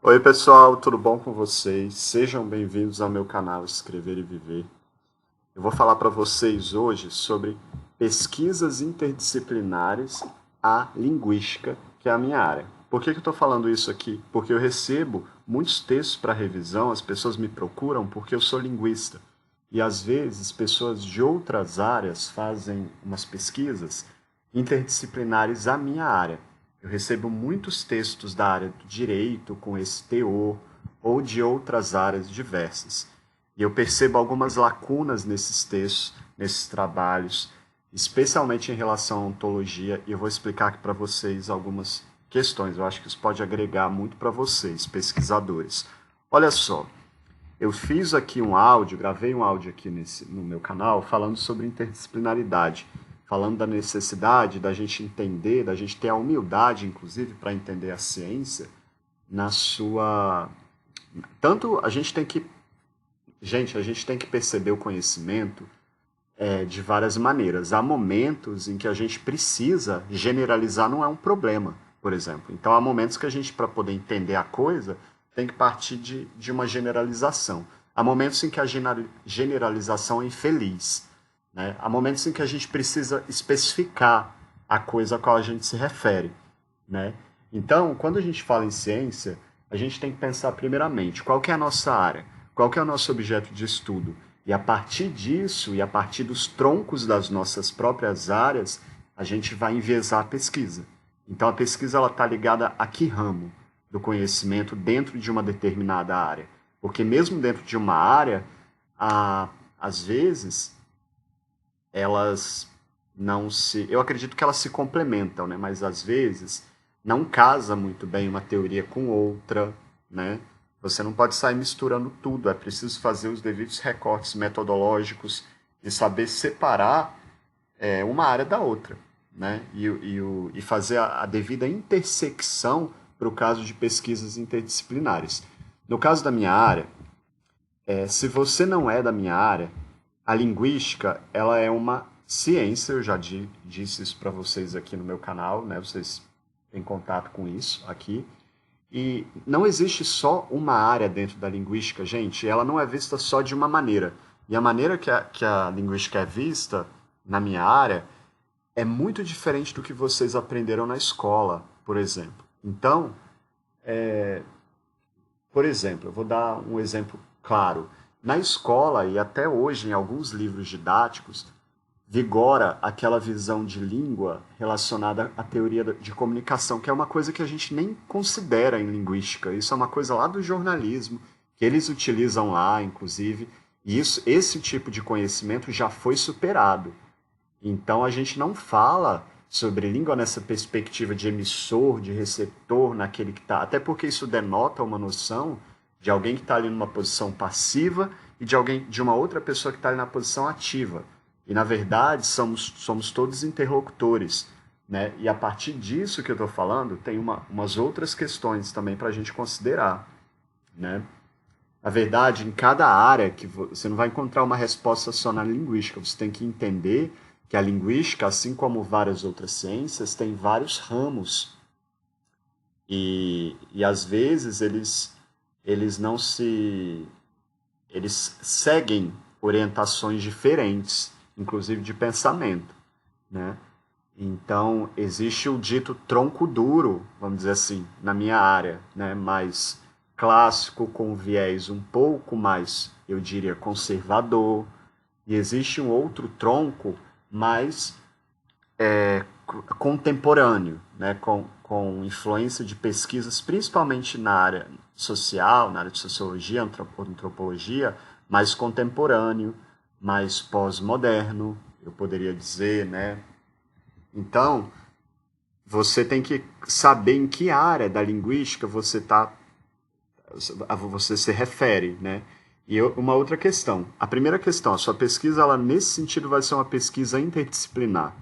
Oi, pessoal, tudo bom com vocês? Sejam bem-vindos ao meu canal Escrever e Viver. Eu vou falar para vocês hoje sobre pesquisas interdisciplinares à linguística, que é a minha área. Por que eu estou falando isso aqui? Porque eu recebo muitos textos para revisão, as pessoas me procuram porque eu sou linguista. E às vezes pessoas de outras áreas fazem umas pesquisas interdisciplinares à minha área. Eu recebo muitos textos da área do direito com esse teor ou de outras áreas diversas. E eu percebo algumas lacunas nesses textos, nesses trabalhos, especialmente em relação à ontologia, e eu vou explicar aqui para vocês algumas questões. Eu acho que isso pode agregar muito para vocês, pesquisadores. Olha só, eu fiz aqui um áudio, gravei um áudio aqui no meu canal falando sobre interdisciplinaridade, falando da necessidade da gente entender, da gente ter a humildade, inclusive, para entender a ciência na sua. Tanto a gente tem que. Gente, a gente tem que perceber o conhecimento de várias maneiras. Há momentos em que a gente precisa generalizar, não é um problema, por exemplo. Então, há momentos que a gente, para poder entender a coisa, tem que partir de uma generalização. Há momentos em que a generalização é infeliz. Né? Há momentos em que a gente precisa especificar a coisa a qual a gente se refere. Né? Então, quando a gente fala em ciência, a gente tem que pensar primeiramente qual que é a nossa área, qual que é o nosso objeto de estudo. E a partir disso, e a partir dos troncos das nossas próprias áreas, a gente vai enviesar a pesquisa. Então, a pesquisa está ligada a que ramo do conhecimento dentro de uma determinada área. Porque mesmo dentro de uma área, às vezes, elas não se... Eu acredito que elas se complementam, né? Mas às vezes não casa muito bem uma teoria com outra, né? Você não pode sair misturando tudo, é preciso fazer os devidos recortes metodológicos e saber separar uma área da outra, né? E fazer a devida intersecção para o caso de pesquisas interdisciplinares. No caso da minha área, se você não é da minha área, a linguística ela é uma ciência, eu já disse isso para vocês aqui no meu canal, né? Vocês têm contato com isso aqui. E não existe só uma área dentro da linguística, gente. Ela não é vista só de uma maneira. E a maneira que a linguística é vista na minha área é muito diferente do que vocês aprenderam na escola, por exemplo. Então, por exemplo, eu vou dar um exemplo claro. Na escola e até hoje em alguns livros didáticos, vigora aquela visão de língua relacionada à teoria de comunicação, que é uma coisa que a gente nem considera em linguística. Isso é uma coisa lá do jornalismo, que eles utilizam lá, inclusive, e esse tipo de conhecimento já foi superado. Então a gente não fala sobre língua nessa perspectiva de emissor, de receptor, naquele que está. Até porque isso denota uma noção de alguém que está ali numa posição passiva e de uma outra pessoa que está ali na posição ativa. E na verdade somos todos interlocutores. Né? E a partir disso que eu estou falando, tem umas outras questões também para a gente considerar. Né? Na verdade, em cada área, que você não vai encontrar uma resposta só na linguística, você tem que entender que a linguística, assim como várias outras ciências, tem vários ramos. E às vezes eles não se. Eles seguem orientações diferentes, inclusive de pensamento. Né? Então, existe o dito tronco duro, vamos dizer assim, na minha área, né? Mais clássico, com viés um pouco mais, eu diria, conservador. E existe um outro tronco mais contemporâneo, né? Com influência de pesquisas, principalmente na área social, na área de sociologia, antropologia, mais contemporâneo, mais pós-moderno, eu poderia dizer, né? Então, você tem que saber em que área da linguística você se refere, né? E uma outra questão. A primeira questão, a sua pesquisa, ela nesse sentido vai ser uma pesquisa interdisciplinar,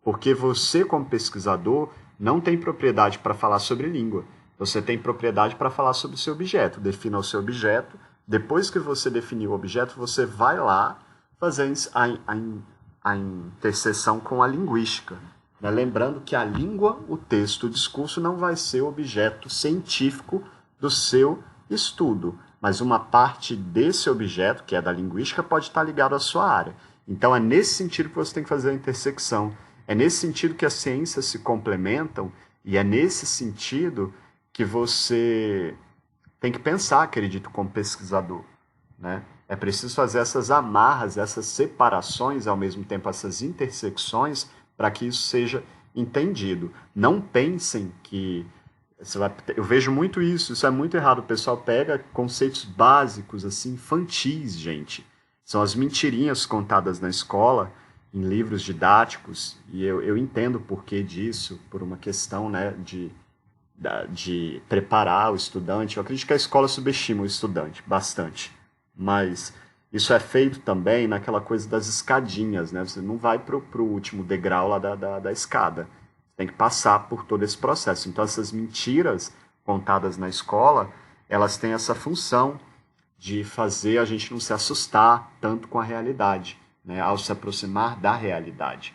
porque você, como pesquisador, não tem propriedade para falar sobre língua. Você tem propriedade para falar sobre o seu objeto. Defina o seu objeto. Depois que você definir o objeto, você vai lá fazer a interseção com a linguística. Né? Lembrando que a língua, o texto, o discurso não vai ser objeto científico do seu estudo, mas uma parte desse objeto, que é da linguística, pode estar ligado à sua área. Então é nesse sentido que você tem que fazer a intersecção. É nesse sentido que as ciências se complementam e é nesse sentido que você tem que pensar, acredito, como pesquisador, né? É preciso fazer essas amarras, essas separações, ao mesmo tempo essas intersecções, para que isso seja entendido. Não pensem que eu vejo muito isso é muito errado. O pessoal pega conceitos básicos, assim, infantis, gente. São as mentirinhas contadas na escola, em livros didáticos, e eu entendo o porquê disso, por uma questão, né, de preparar o estudante. Eu acredito que a escola subestima o estudante bastante, mas isso é feito também naquela coisa das escadinhas, né? Você não vai para o último degrau lá da escada. Você tem que passar por todo esse processo. Então, essas mentiras contadas na escola, elas têm essa função de fazer a gente não se assustar tanto com a realidade, né? Ao se aproximar da realidade.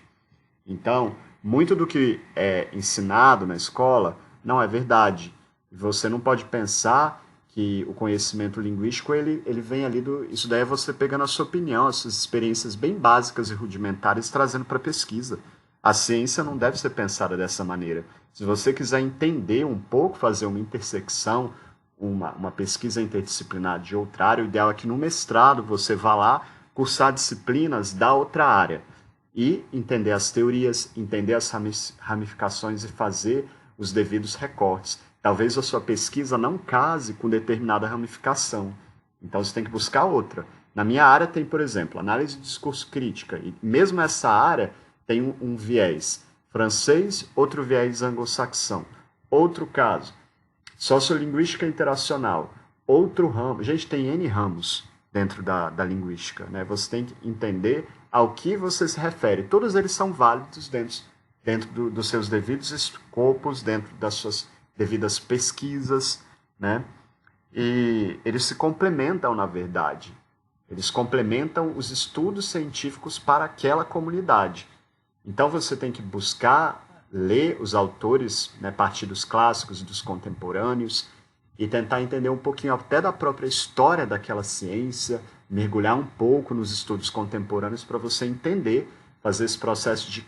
Então, muito do que é ensinado na escola não é verdade. Você não pode pensar que o conhecimento linguístico ele vem ali do. Isso daí é você pegando a sua opinião, as suas experiências bem básicas e rudimentares, trazendo para a pesquisa. A ciência não deve ser pensada dessa maneira. Se você quiser entender um pouco, fazer uma intersecção, uma pesquisa interdisciplinar de outra área, o ideal é que no mestrado você vá lá cursar disciplinas da outra área e entender as teorias, entender as ramificações e fazer os devidos recortes. Talvez a sua pesquisa não case com determinada ramificação, então você tem que buscar outra. Na minha área tem, por exemplo, análise de discurso crítica, e mesmo essa área tem um viés francês, outro viés anglo-saxão. Outro caso, sociolinguística interacional, outro ramo. Gente, tem N ramos dentro da linguística, né? Você tem que entender ao que você se refere. Todos eles são válidos dentro dos seus devidos escopos, dentro das suas devidas pesquisas, né? E eles se complementam, na verdade. Eles complementam os estudos científicos para aquela comunidade. Então você tem que buscar ler os autores, né, a partir dos clássicos e dos contemporâneos, e tentar entender um pouquinho até da própria história daquela ciência, mergulhar um pouco nos estudos contemporâneos para você entender, fazer esse processo de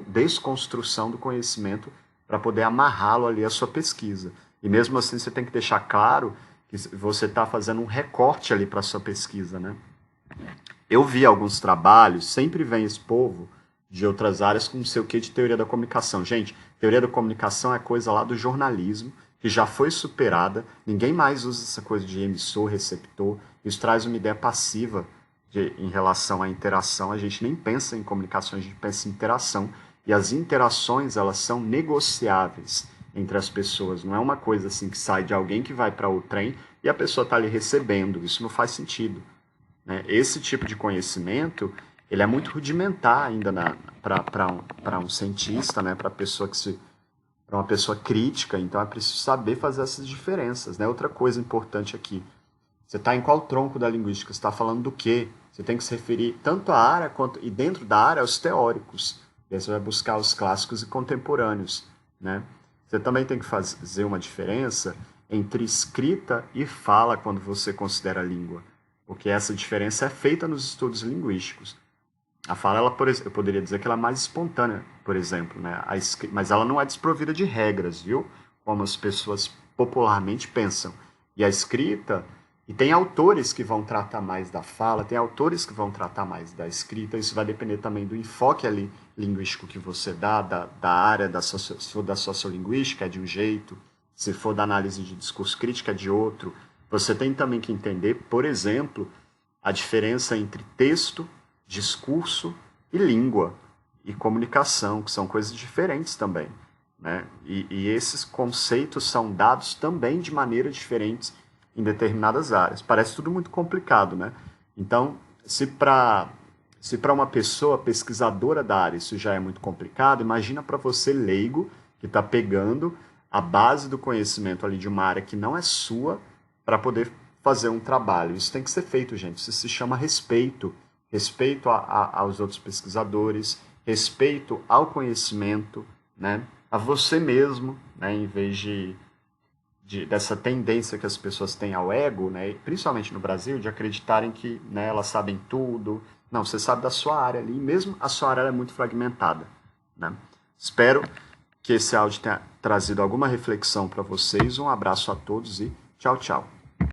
desconstrução do conhecimento para poder amarrá-lo ali à sua pesquisa. E mesmo assim você tem que deixar claro que você está fazendo um recorte ali para a sua pesquisa, né? Eu vi alguns trabalhos, sempre vem esse povo de outras áreas com não sei o que de teoria da comunicação. Gente, teoria da comunicação é coisa lá do jornalismo, que já foi superada, ninguém mais usa essa coisa de emissor, receptor, isso traz uma ideia passiva em relação à interação, a gente nem pensa em comunicação, a gente pensa em interação, e as interações, elas são negociáveis entre as pessoas, não é uma coisa assim que sai de alguém que vai para o trem e a pessoa está ali recebendo, isso não faz sentido, né? Esse tipo de conhecimento, ele é muito rudimentar ainda para um cientista, né? Para uma pessoa crítica, então é preciso saber fazer essas diferenças, né? Outra coisa importante aqui, você está em qual tronco da linguística? Você está falando do quê? Você tem que se referir tanto à área quanto, e dentro da área, aos teóricos. E aí você vai buscar os clássicos e contemporâneos, né? Você também tem que fazer uma diferença entre escrita e fala quando você considera a língua, porque essa diferença é feita nos estudos linguísticos. A fala, ela, eu poderia dizer que ela é mais espontânea, por exemplo, né? Mas ela não é desprovida de regras, viu? Como as pessoas popularmente pensam. E a escrita, e tem autores que vão tratar mais da fala, tem autores que vão tratar mais da escrita, isso vai depender também do enfoque ali linguístico que você dá, da área, se for da sociolinguística é de um jeito, se for da análise de discurso crítico é de outro. Você tem também que entender, por exemplo, a diferença entre texto, discurso e língua e comunicação, que são coisas diferentes também, né? E esses conceitos são dados também de maneira diferentes em determinadas áreas. Parece tudo muito complicado, né? Então, se para uma pessoa pesquisadora da área isso já é muito complicado, imagina para você leigo que está pegando a base do conhecimento ali de uma área que não é sua para poder fazer um trabalho. Isso tem que ser feito, gente. Isso se chama respeito. Respeito aos outros pesquisadores, respeito ao conhecimento, né? A você mesmo, né? Em vez de dessa tendência que as pessoas têm ao ego, né, principalmente no Brasil, de acreditarem que, né, elas sabem tudo. Não, você sabe da sua área ali, mesmo a sua área é muito fragmentada, né? Espero que esse áudio tenha trazido alguma reflexão para vocês. Um abraço a todos e tchau, tchau.